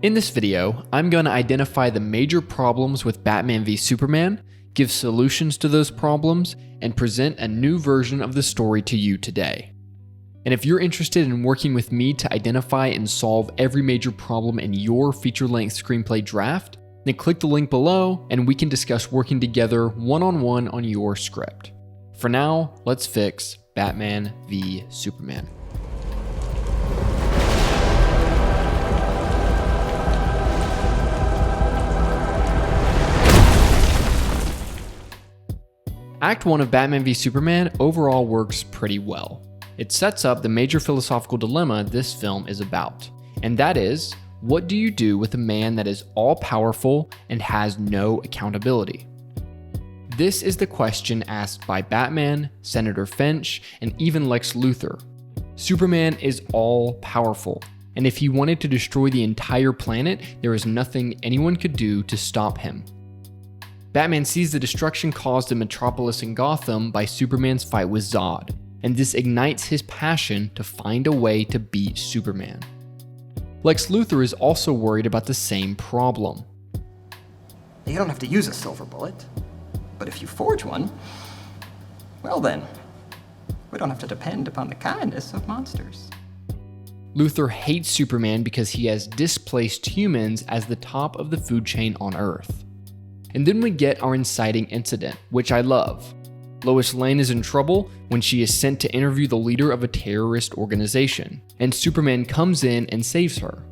In this video, I'm going to identify the major problems with Batman v Superman, give solutions to those problems, and present a new version of the story to you today. And if you're interested in working with me to identify and solve every major problem in your feature-length screenplay draft, then click the link below and we can discuss working together one-on-one on your script. For now, let's fix Batman v Superman. Act 1 of Batman v Superman overall works pretty well. It sets up the major philosophical dilemma this film is about, and that is, what do you do with a man that is all-powerful and has no accountability? This is the question asked by Batman, Senator Finch, and even Lex Luthor. Superman is all-powerful, and if he wanted to destroy the entire planet, there is nothing anyone could do to stop him. Batman sees the destruction caused in Metropolis and Gotham by Superman's fight with Zod, and this ignites his passion to find a way to beat Superman. Lex Luthor is also worried about the same problem. You don't have to use a silver bullet, but if you forge one, well then, we don't have to depend upon the kindness of monsters. Luthor hates Superman because he has displaced humans as the top of the food chain on Earth. And then we get our inciting incident, which I love. Lois Lane is in trouble when she is sent to interview the leader of a terrorist organization, and Superman comes in and saves her.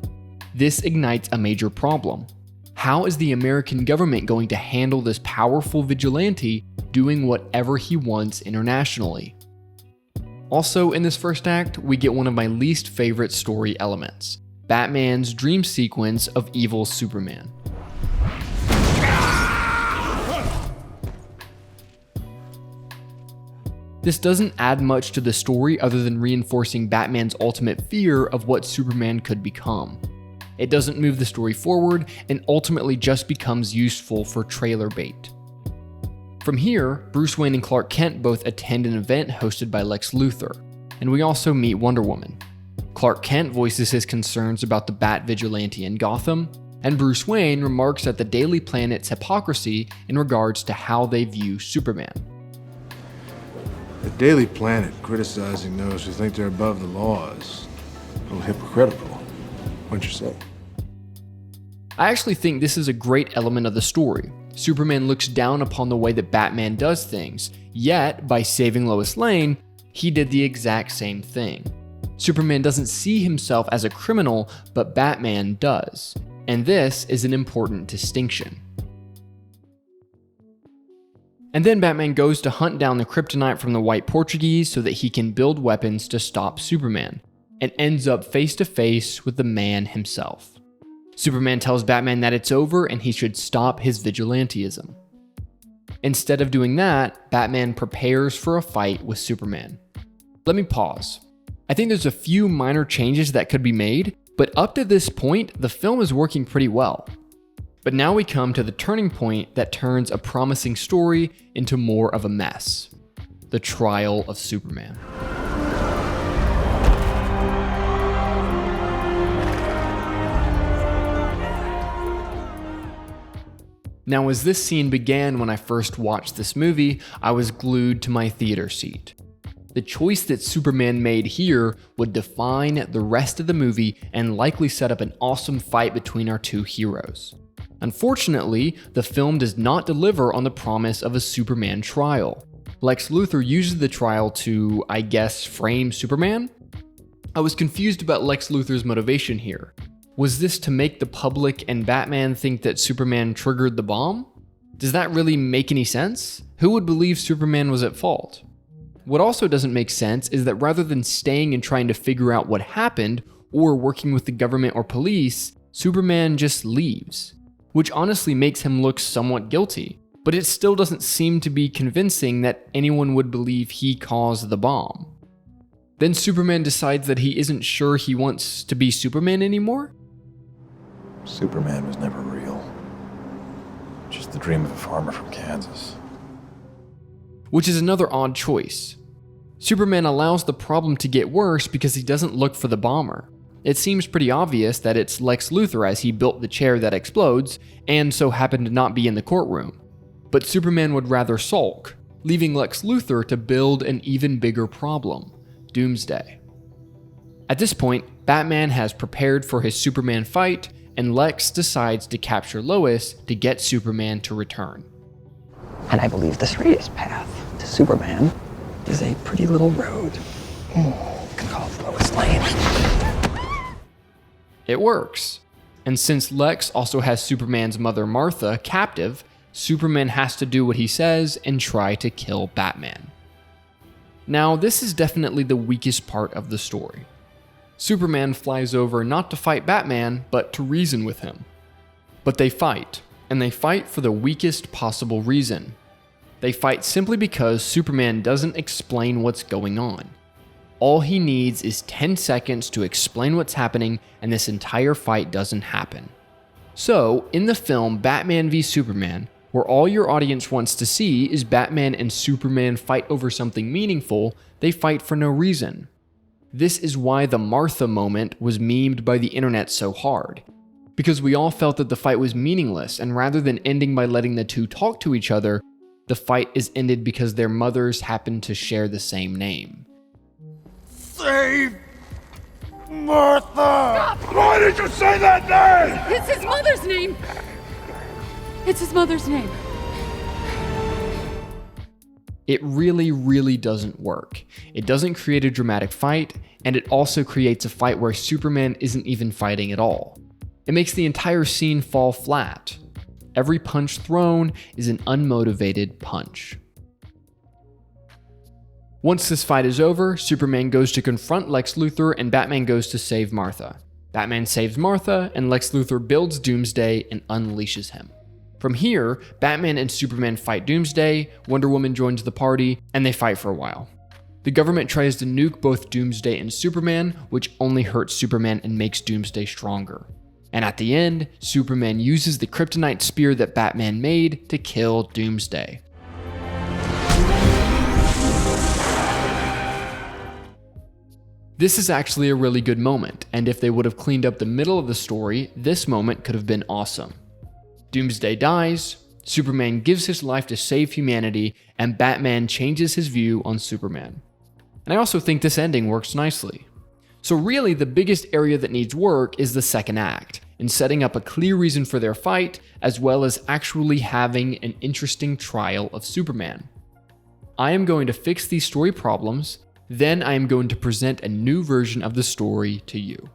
This ignites a major problem. How is the American government going to handle this powerful vigilante doing whatever he wants internationally? Also, in this first act, we get one of my least favorite story elements, Batman's dream sequence of evil Superman. This doesn't add much to the story other than reinforcing Batman's ultimate fear of what Superman could become. It doesn't move the story forward and ultimately just becomes useful for trailer bait. From here, Bruce Wayne and Clark Kent both attend an event hosted by Lex Luthor, and we also meet Wonder Woman. Clark Kent voices his concerns about the Bat Vigilante in Gotham, and Bruce Wayne remarks at the Daily Planet's hypocrisy in regards to how they view Superman. The Daily Planet criticizing those who think they're above the law is a little hypocritical. What'd you say? I actually think this is a great element of the story. Superman looks down upon the way that Batman does things, yet by saving Lois Lane, he did the exact same thing. Superman doesn't see himself as a criminal, but Batman does. And this is an important distinction. And then Batman goes to hunt down the kryptonite from the White Portuguese so that he can build weapons to stop Superman, and ends up face to face with the man himself. Superman tells Batman that it's over and he should stop his vigilantism. Instead of doing that, Batman prepares for a fight with Superman. Let me pause. I think there's a few minor changes that could be made, but up to this point, the film is working pretty well. But now we come to the turning point that turns a promising story into more of a mess. The trial of Superman. Now, as this scene began when I first watched this movie, I was glued to my theater seat. The choice that Superman made here would define the rest of the movie and likely set up an awesome fight between our two heroes. Unfortunately, the film does not deliver on the promise of a Superman trial. Lex Luthor uses the trial to, I guess, frame Superman? I was confused about Lex Luthor's motivation here. Was this to make the public and Batman think that Superman triggered the bomb? Does that really make any sense? Who would believe Superman was at fault? What also doesn't make sense is that rather than staying and trying to figure out what happened, or working with the government or police, Superman just leaves. Which honestly makes him look somewhat guilty, but it still doesn't seem to be convincing that anyone would believe he caused the bomb. Then Superman decides that he isn't sure he wants to be Superman anymore? Superman was never real. Just the dream of a farmer from Kansas. Which is another odd choice. Superman allows the problem to get worse because he doesn't look for the bomber. It seems pretty obvious that it's Lex Luthor, as he built the chair that explodes and so happened to not be in the courtroom. But Superman would rather sulk, leaving Lex Luthor to build an even bigger problem: Doomsday. At this point, Batman has prepared for his Superman fight, and Lex decides to capture Lois to get Superman to return. And I believe the straightest path to Superman is a pretty little road. You can call it Lois Lane. It works. And since Lex also has Superman's mother Martha captive, Superman has to do what he says and try to kill Batman. Now, this is definitely the weakest part of the story. Superman flies over not to fight Batman, but to reason with him. But they fight, and they fight for the weakest possible reason. They fight simply because Superman doesn't explain what's going on. All he needs is 10 seconds to explain what's happening, and this entire fight doesn't happen. So, in the film Batman v Superman, where all your audience wants to see is Batman and Superman fight over something meaningful, they fight for no reason. This is why the Martha moment was memed by the internet so hard. Because we all felt that the fight was meaningless, and rather than ending by letting the two talk to each other, the fight is ended because their mothers happen to share the same name. Save Martha! Stop. Why did you say that name? It's his mother's name! It's his mother's name. It really doesn't work. It doesn't create a dramatic fight, and it also creates a fight where Superman isn't even fighting at all. It makes the entire scene fall flat. Every punch thrown is an unmotivated punch. Once this fight is over, Superman goes to confront Lex Luthor and Batman goes to save Martha. Batman saves Martha, and Lex Luthor builds Doomsday and unleashes him. From here, Batman and Superman fight Doomsday, Wonder Woman joins the party, and they fight for a while. The government tries to nuke both Doomsday and Superman, which only hurts Superman and makes Doomsday stronger. And at the end, Superman uses the kryptonite spear that Batman made to kill Doomsday. This is actually a really good moment, and if they would have cleaned up the middle of the story, this moment could have been awesome. Doomsday dies, Superman gives his life to save humanity, and Batman changes his view on Superman. And I also think this ending works nicely. So really, the biggest area that needs work is the second act, in setting up a clear reason for their fight, as well as actually having an interesting trial of Superman. I am going to fix these story problems, then I am going to present a new version of the story to you.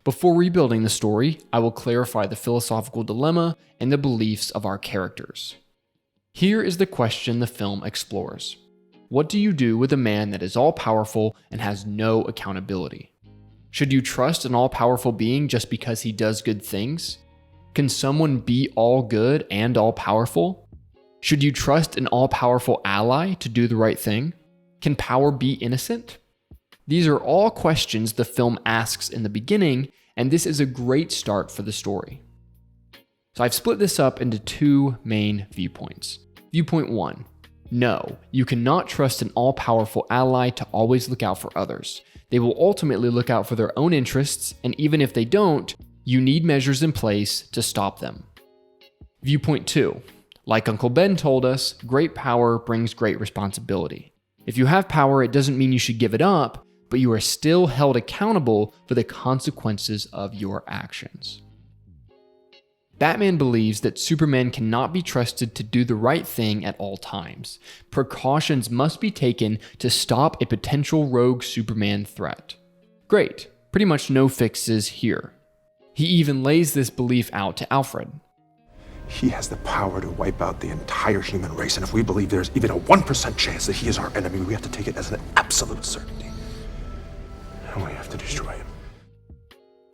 Before rebuilding the story, I will clarify the philosophical dilemma and the beliefs of our characters. Here is the question the film explores. What do you do with a man that is all-powerful and has no accountability? Should you trust an all-powerful being just because he does good things? Can someone be all good and all-powerful? Should you trust an all-powerful ally to do the right thing? Can power be innocent? These are all questions the film asks in the beginning, and this is a great start for the story. So I've split this up into two main viewpoints. Viewpoint 1. No, you cannot trust an all-powerful ally to always look out for others. They will ultimately look out for their own interests, and even if they don't, you need measures in place to stop them. Viewpoint 2. Like Uncle Ben told us, great power brings great responsibility. If you have power, it doesn't mean you should give it up, but you are still held accountable for the consequences of your actions. Batman believes that Superman cannot be trusted to do the right thing at all times. Precautions must be taken to stop a potential rogue Superman threat. Great, pretty much no fixes here. He even lays this belief out to Alfred. He has the power to wipe out the entire human race, and if we believe there's even a 1% chance that he is our enemy, we have to take it as an absolute certainty. And we have to destroy him.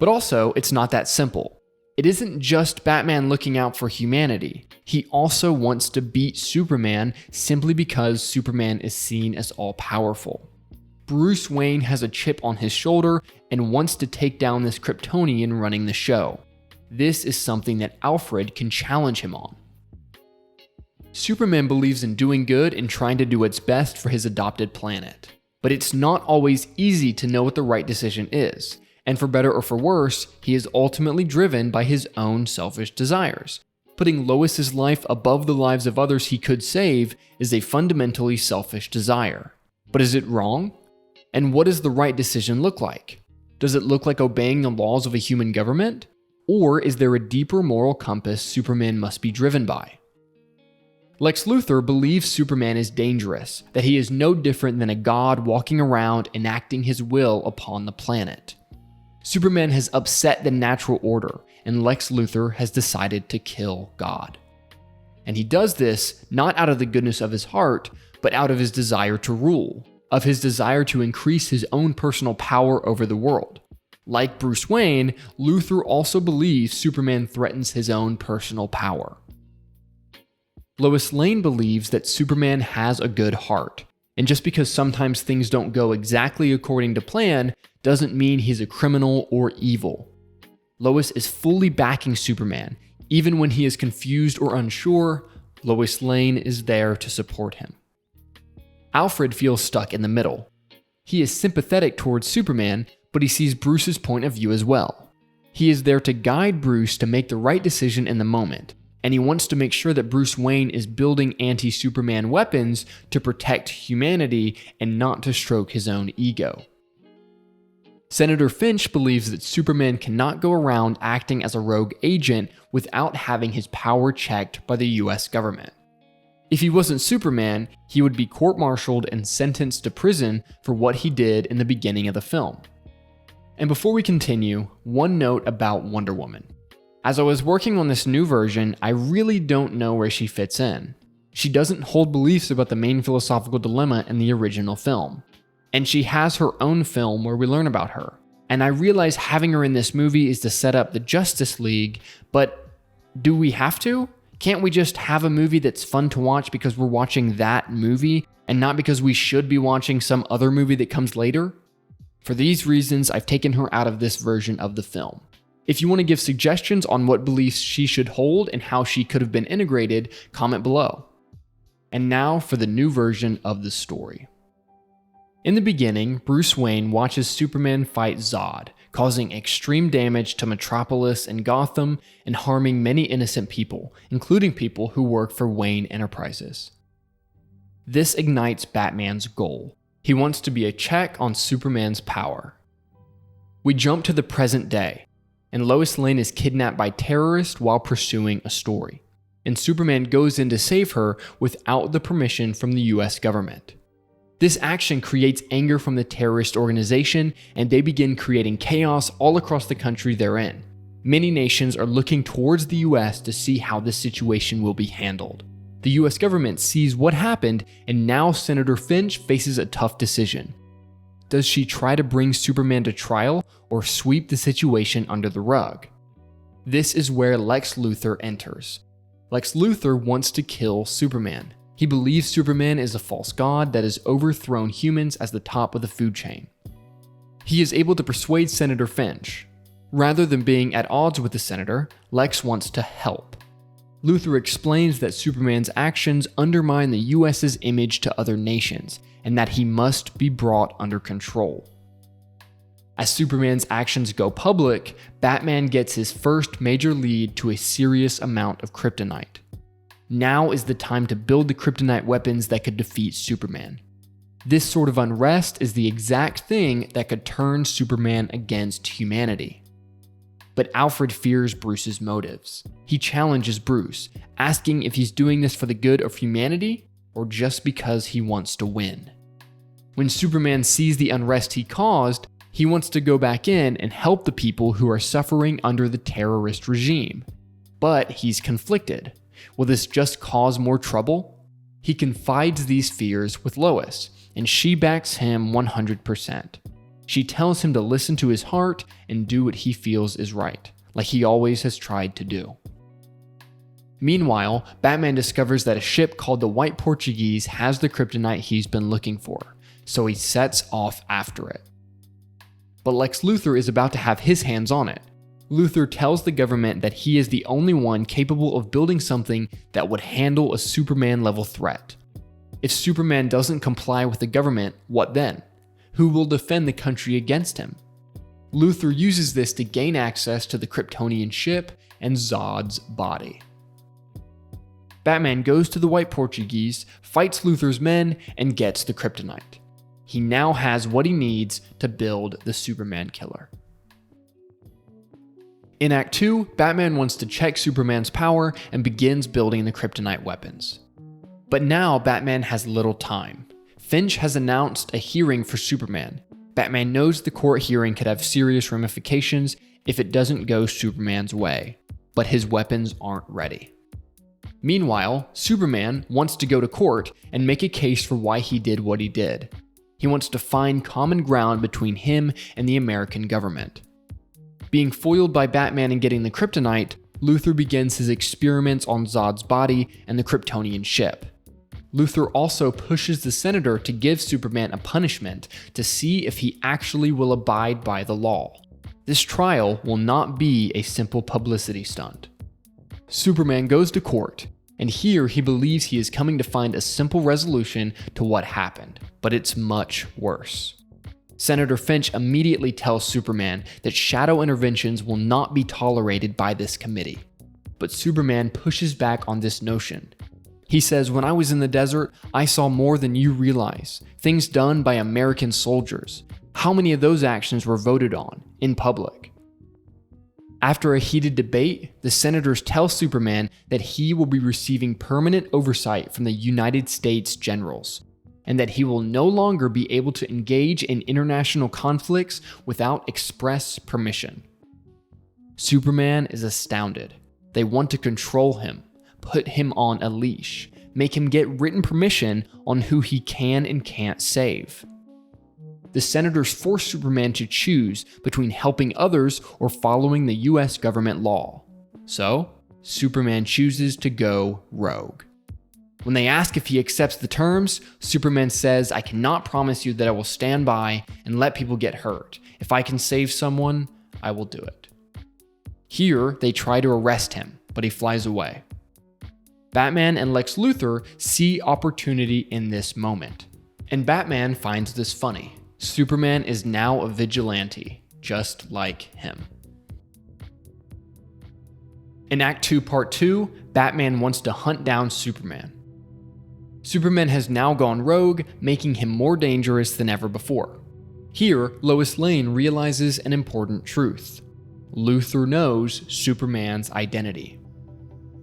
But also, it's not that simple. It isn't just Batman looking out for humanity. He also wants to beat Superman simply because Superman is seen as all-powerful. Bruce Wayne has a chip on his shoulder and wants to take down this Kryptonian running the show. This is something that Alfred can challenge him on. Superman believes in doing good and trying to do what's best for his adopted planet. But it's not always easy to know what the right decision is, and for better or for worse, he is ultimately driven by his own selfish desires. Putting Lois's life above the lives of others he could save is a fundamentally selfish desire. But is it wrong? And what does the right decision look like? Does it look like obeying the laws of a human government? Or is there a deeper moral compass Superman must be driven by? Lex Luthor believes Superman is dangerous, that he is no different than a god walking around enacting his will upon the planet. Superman has upset the natural order, and Lex Luthor has decided to kill God. And he does this not out of the goodness of his heart, but out of his desire to rule, of his desire to increase his own personal power over the world. Like Bruce Wayne, Luthor also believes Superman threatens his own personal power. Lois Lane believes that Superman has a good heart, and just because sometimes things don't go exactly according to plan doesn't mean he's a criminal or evil. Lois is fully backing Superman. Even when he is confused or unsure, Lois Lane is there to support him. Alfred feels stuck in the middle. He is sympathetic towards Superman, but he sees Bruce's point of view as well. He is there to guide Bruce to make the right decision in the moment, and he wants to make sure that Bruce Wayne is building anti-Superman weapons to protect humanity and not to stroke his own ego. Senator Finch believes that Superman cannot go around acting as a rogue agent without having his power checked by the US government. If he wasn't Superman, he would be court-martialed and sentenced to prison for what he did in the beginning of the film. And before we continue, one note about Wonder Woman. As I was working on this new version, I really don't know where she fits in. She doesn't hold beliefs about the main philosophical dilemma in the original film. And she has her own film where we learn about her. And I realize having her in this movie is to set up the Justice League, but do we have to? Can't we just have a movie that's fun to watch because we're watching that movie and not because we should be watching some other movie that comes later? For these reasons, I've taken her out of this version of the film. If you want to give suggestions on what beliefs she should hold and how she could have been integrated, comment below. And now for the new version of the story. In the beginning, Bruce Wayne watches Superman fight Zod, causing extreme damage to Metropolis and Gotham and harming many innocent people, including people who work for Wayne Enterprises. This ignites Batman's goal. He wants to be a check on Superman's power. We jump to the present day, and Lois Lane is kidnapped by terrorists while pursuing a story, and Superman goes in to save her without the permission from the US government. This action creates anger from the terrorist organization, and they begin creating chaos all across the country they're in. Many nations are looking towards the US to see how this situation will be handled. The US government sees what happened, and now Senator Finch faces a tough decision. Does she try to bring Superman to trial or sweep the situation under the rug? This is where Lex Luthor enters. Lex Luthor wants to kill Superman. He believes Superman is a false god that has overthrown humans as the top of the food chain. He is able to persuade Senator Finch. Rather than being at odds with the senator, Lex wants to help. Luthor explains that Superman's actions undermine the US's image to other nations, and that he must be brought under control. As Superman's actions go public, Batman gets his first major lead to a serious amount of kryptonite. Now is the time to build the kryptonite weapons that could defeat Superman. This sort of unrest is the exact thing that could turn Superman against humanity. But Alfred fears Bruce's motives. He challenges Bruce, asking if he's doing this for the good of humanity or just because he wants to win. When Superman sees the unrest he caused, he wants to go back in and help the people who are suffering under the terrorist regime. But he's conflicted. Will this just cause more trouble? He confides these fears with Lois, and she backs him 100%. She tells him to listen to his heart and do what he feels is right, like he always has tried to do. Meanwhile, Batman discovers that a ship called the White Portuguese has the kryptonite he's been looking for, so he sets off after it. But Lex Luthor is about to have his hands on it. Luthor tells the government that he is the only one capable of building something that would handle a Superman-level threat. If Superman doesn't comply with the government, what then? who will defend the country against him. Luthor uses this to gain access to the Kryptonian ship and Zod's body. Batman goes to the White Portuguese, fights Luthor's men, and gets the kryptonite. He now has what he needs to build the Superman killer. In Act 2, Batman wants to check Superman's power and begins building the kryptonite weapons. But now Batman has little time. Finch has announced a hearing for Superman. Batman knows the court hearing could have serious ramifications if it doesn't go Superman's way, but his weapons aren't ready. Meanwhile, Superman wants to go to court and make a case for why he did what he did. He wants to find common ground between him and the American government. Being foiled by Batman and getting the kryptonite, Luthor begins his experiments on Zod's body and the Kryptonian ship. Luthor also pushes the senator to give Superman a punishment to see if he actually will abide by the law. This trial will not be a simple publicity stunt. Superman goes to court, and here he believes he is coming to find a simple resolution to what happened, but it's much worse. Senator Finch immediately tells Superman that shadow interventions will not be tolerated by this committee. But Superman pushes back on this notion. He says, "When I was in the desert, I saw more than you realize. Things done by American soldiers. How many of those actions were voted on in public?" After a heated debate, the senators tell Superman that he will be receiving permanent oversight from the United States generals, and that he will no longer be able to engage in international conflicts without express permission. Superman is astounded. They want to control him, put him on a leash, make him get written permission on who he can and can't save. The senators force Superman to choose between helping others or following the US government law. So, Superman chooses to go rogue. When they ask if he accepts the terms, Superman says, "I cannot promise you that I will stand by and let people get hurt. If I can save someone, I will do it." Here, they try to arrest him, but he flies away. Batman and Lex Luthor see opportunity in this moment, and Batman finds this funny. Superman is now a vigilante, just like him. In Act 2, Part 2, Batman wants to hunt down Superman. Superman has now gone rogue, making him more dangerous than ever before. Here, Lois Lane realizes an important truth. Luthor knows Superman's identity.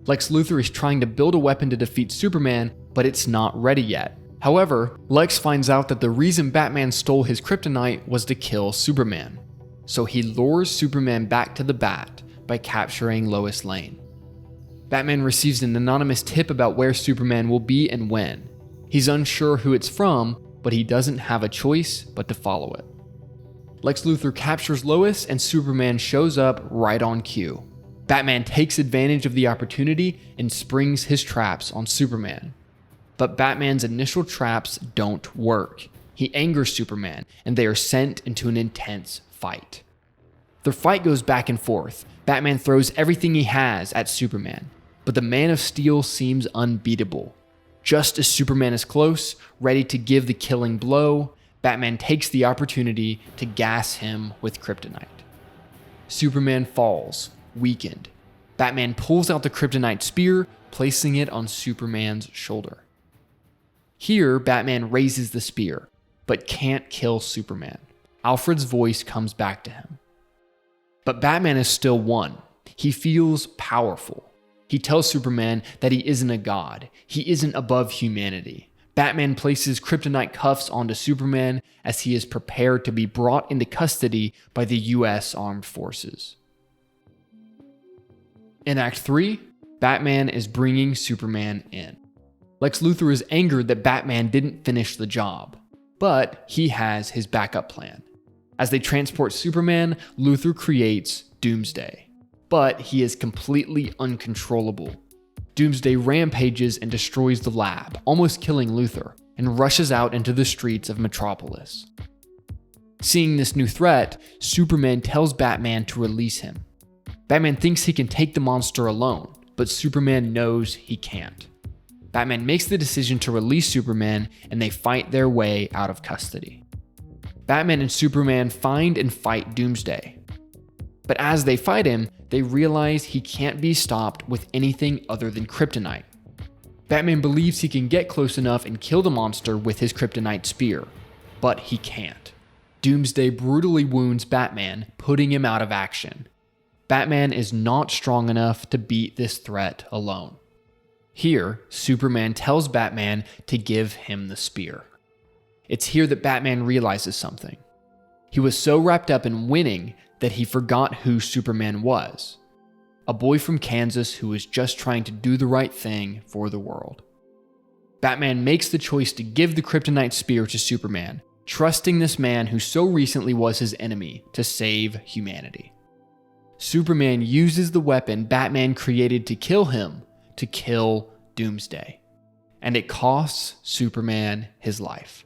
Lex Luthor is trying to build a weapon to defeat Superman, but it's not ready yet. However, Lex finds out that the reason Batman stole his kryptonite was to kill Superman. So he lures Superman back to the Bat by capturing Lois Lane. Batman receives an anonymous tip about where Superman will be and when. He's unsure who it's from, but he doesn't have a choice but to follow it. Lex Luthor captures Lois and Superman shows up right on cue. Batman takes advantage of the opportunity and springs his traps on Superman. But Batman's initial traps don't work. He angers Superman, and they are sent into an intense fight. Their fight goes back and forth. Batman throws everything he has at Superman, but the Man of Steel seems unbeatable. Just as Superman is close, ready to give the killing blow, Batman takes the opportunity to gas him with kryptonite. Superman falls, weakened. Batman pulls out the kryptonite spear, placing it on Superman's shoulder. Here, Batman raises the spear, but can't kill Superman. Alfred's voice comes back to him. But Batman is still won. He feels powerful. He tells Superman that he isn't a god. He isn't above humanity. Batman places kryptonite cuffs onto Superman as he is prepared to be brought into custody by the US Armed Forces. In Act 3, Batman is bringing Superman in. Lex Luthor is angered that Batman didn't finish the job, but he has his backup plan. As they transport Superman, Luthor creates Doomsday, but he is completely uncontrollable. Doomsday rampages and destroys the lab, almost killing Luthor, and rushes out into the streets of Metropolis. Seeing this new threat, Superman tells Batman to release him. Batman thinks he can take the monster alone, but Superman knows he can't. Batman makes the decision to release Superman, and they fight their way out of custody. Batman and Superman find and fight Doomsday. But as they fight him, they realize he can't be stopped with anything other than kryptonite. Batman believes he can get close enough and kill the monster with his kryptonite spear, but he can't. Doomsday brutally wounds Batman, putting him out of action. Batman is not strong enough to beat this threat alone. Here, Superman tells Batman to give him the spear. It's here that Batman realizes something. He was so wrapped up in winning that he forgot who Superman was. A boy from Kansas who was just trying to do the right thing for the world. Batman makes the choice to give the kryptonite spear to Superman, trusting this man who so recently was his enemy to save humanity. Superman uses the weapon Batman created to kill him to kill Doomsday, and it costs Superman his life.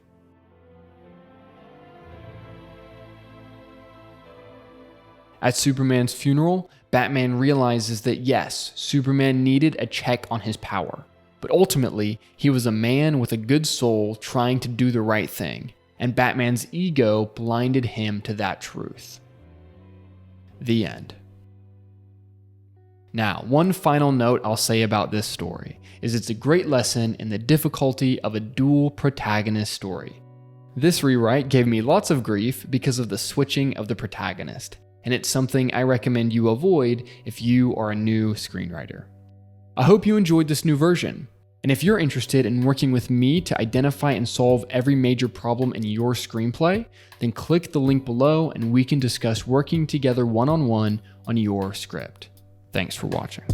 At Superman's funeral, Batman realizes that yes, Superman needed a check on his power, but ultimately, he was a man with a good soul trying to do the right thing, and Batman's ego blinded him to that truth. The end. Now, one final note I'll say about this story is it's a great lesson in the difficulty of a dual protagonist story. This rewrite gave me lots of grief because of the switching of the protagonist, and it's something I recommend you avoid if you are a new screenwriter. I hope you enjoyed this new version, and if you're interested in working with me to identify and solve every major problem in your screenplay, then click the link below and we can discuss working together one-on-one on your script. Thanks for watching.